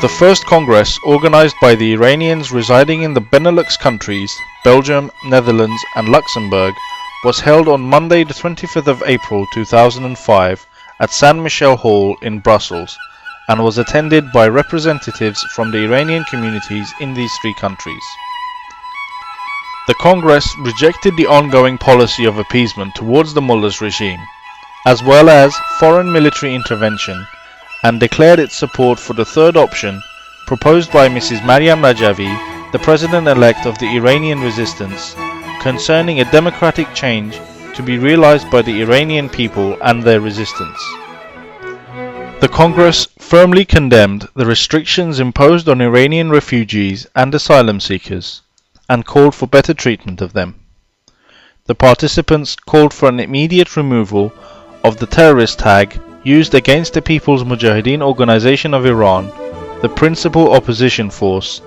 The first Congress, organized by the Iranians residing in the Benelux countries, Belgium, Netherlands and Luxembourg, was held on Monday the 25th of April 2005 at Saint Michel Hall in Brussels, and was attended by representatives from the Iranian communities in these three countries. The Congress rejected the ongoing policy of appeasement towards the mullahs regime, as well as foreign military intervention, and declared its support for the third option proposed by Mrs. Maryam Rajavi, the president-elect of the Iranian resistance, concerning a democratic change to be realized by the Iranian people and their resistance. The Congress firmly condemned the restrictions imposed on Iranian refugees and asylum seekers, and called for better treatment of them. The participants called for an immediate removal of the terrorist tag used against the People's Mujahideen Organization of Iran, the principal opposition force,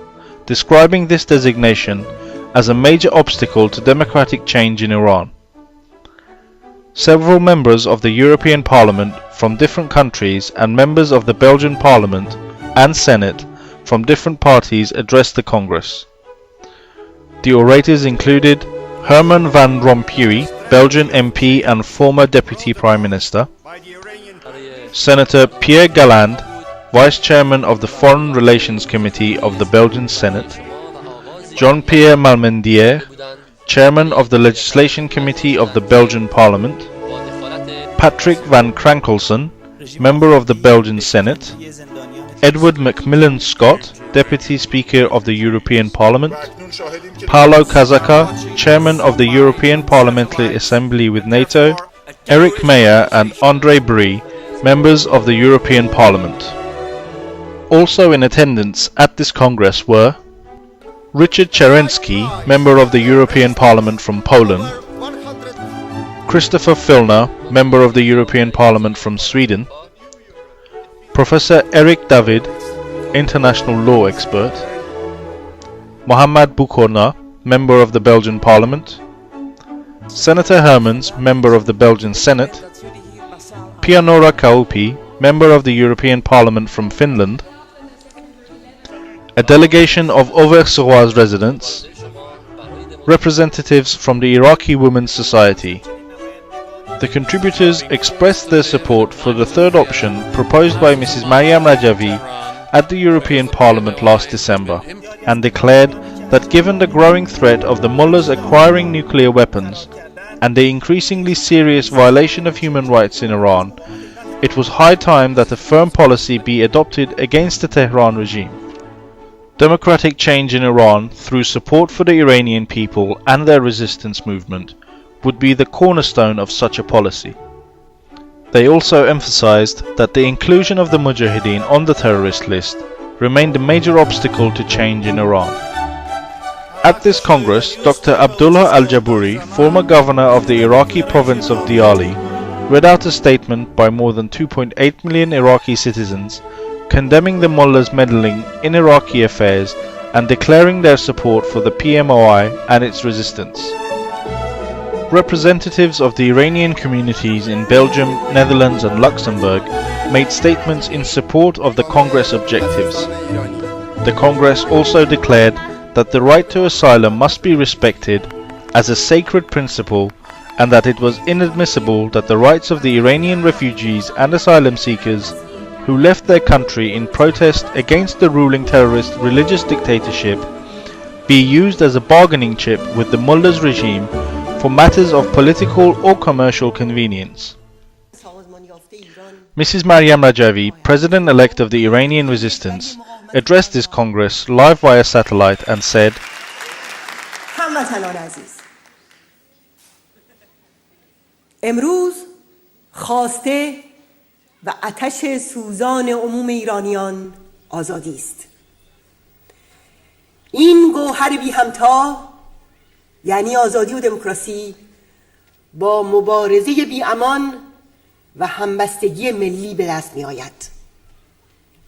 describing this designation as a major obstacle to democratic change in Iran. Several members of the European Parliament from different countries and members of the Belgian Parliament and Senate from different parties addressed the Congress. The orators included Herman Van Rompuy, Belgian MP and former Deputy Prime Minister, Senator Pierre Galland, Vice Chairman of the Foreign Relations Committee of the Belgian Senate, Jean-Pierre Malmendier, Chairman of the Legislation Committee of the Belgian Parliament, Patrick Van Krankelsen, Member of the Belgian Senate, Edward Macmillan Scott, Deputy Speaker of the European Parliament, Paolo Casaca, Chairman of the European Parliamentary Assembly with NATO, Eric Mayer and André Brie, Members of the European Parliament. Also in attendance at this Congress were Richard Czerensky, Member of the European Parliament from Poland, Christopher Filner, Member of the European Parliament from Sweden, Professor Eric David, International Law Expert, Mohammad Boukourna, Member of the Belgian Parliament, Senator Hermans, Member of the Belgian Senate, Pianora Kaupi, Member of the European Parliament from Finland, a delegation of Auvers-sur-Oise residents, representatives from the Iraqi Women's Society. The contributors expressed their support for the third option proposed by Mrs. Maryam Rajavi at the European Parliament last December, and declared that given the growing threat of the mullahs acquiring nuclear weapons and the increasingly serious violation of human rights in Iran, it was high time that a firm policy be adopted against the Tehran regime. Democratic change in Iran through support for the Iranian people and their resistance movement would be the cornerstone of such a policy. They also emphasized that the inclusion of the Mujahideen on the terrorist list remained a major obstacle to change in Iran. At this Congress, Dr. Abdullah Al-Jabouri, former governor of the Iraqi province of Diyali, read out a statement by more than 2.8 million Iraqi citizens condemning the mullahs meddling in Iraqi affairs and declaring their support for the PMOI and its resistance. Representatives of the Iranian communities in Belgium, Netherlands and Luxembourg made statements in support of the Congress objectives. The Congress also declared that the right to asylum must be respected as a sacred principle, and that it was inadmissible that the rights of the Iranian refugees and asylum seekers who left their country in protest against the ruling terrorist religious dictatorship be used as a bargaining chip with the mullahs regime for matters of political or commercial convenience. Mrs. Maryam Rajavi, President-elect of the Iranian resistance, addressed this Congress live via satellite and said, هموطنان عزیز، امروز خواسته و آتش سوزان عموم ایرانیان آزادی است. این گوهر بی همتا یعنی آزادی و دموکراسی با مبارزه بی امان و همبستگی ملی به دست می آید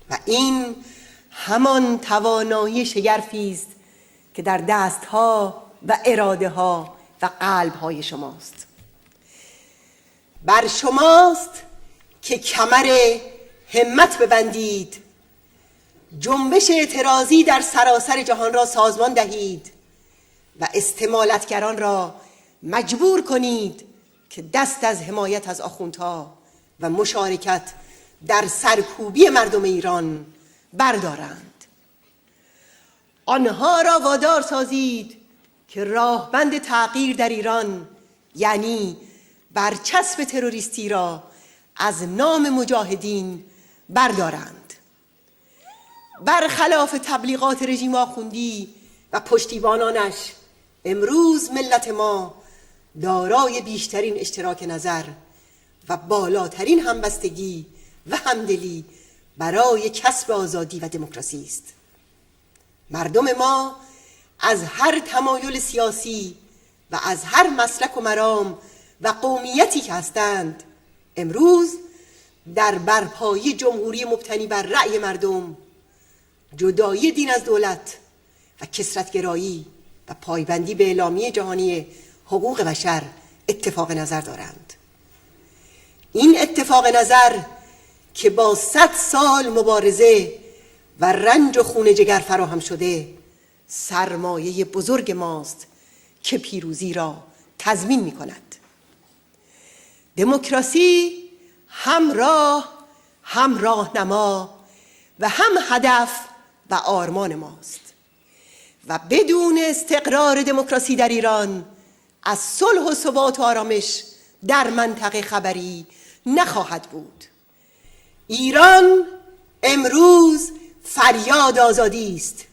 و این همان توانایی شگرفی است که در دستها و اراده ها و قلب های شماست. بر شماست که کمر همت ببندید جنبش اعتراضی در سراسر جهان را سازمان دهید و استمالتگران را مجبور کنید که دست از حمایت از آخوندها و مشارکت در سرکوبی مردم ایران بردارند. آنها را وادار سازید که راهبند تغییر در ایران، یعنی برچسب تروریستی، را از نام مجاهدین بردارند. برخلاف تبلیغات رژیم آخوندی و پشتیبانانش، امروز ملت ما دارای بیشترین اشتراک نظر و بالاترین همبستگی و همدلی برای کسب آزادی و دموکراسی است. مردم ما از هر تمایل سیاسی و از هر مسلک و مرام و قومیتی که هستند، امروز در برپایی جمهوری مبتنی بر رأی مردم، جدایی دین از دولت و کثرت‌گرایی و پایبندی به اعلامیه جهانی حقوق بشر اتفاق نظر دارند. این اتفاق نظر که با 100 سال مبارزه و رنج و خون جگر فراهم شده، سرمایه بزرگ ماست که پیروزی را تضمین می کند. دموکراسی هم راه، هم راهنما و هم هدف و آرمان ماست و بدون استقرار دموکراسی در ایران از صلح و ثبات و آرامش در منطقه خبری نخواهد بود. ایران امروز فریاد آزادی است.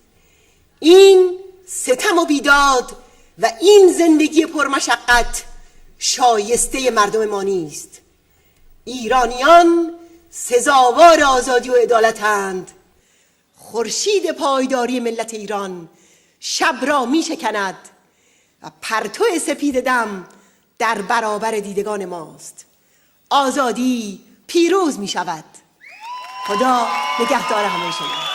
این ستم و بیداد و این زندگی پرمشقت شایسته مردم ما نیست. ایرانیان سزاوار آزادی و عدالتند. خورشید پایداری ملت ایران شب را می شکند و پرتو سپید دم در برابر دیدگان ماست. آزادی پیروز می شود. خدا نگهدار همه شما.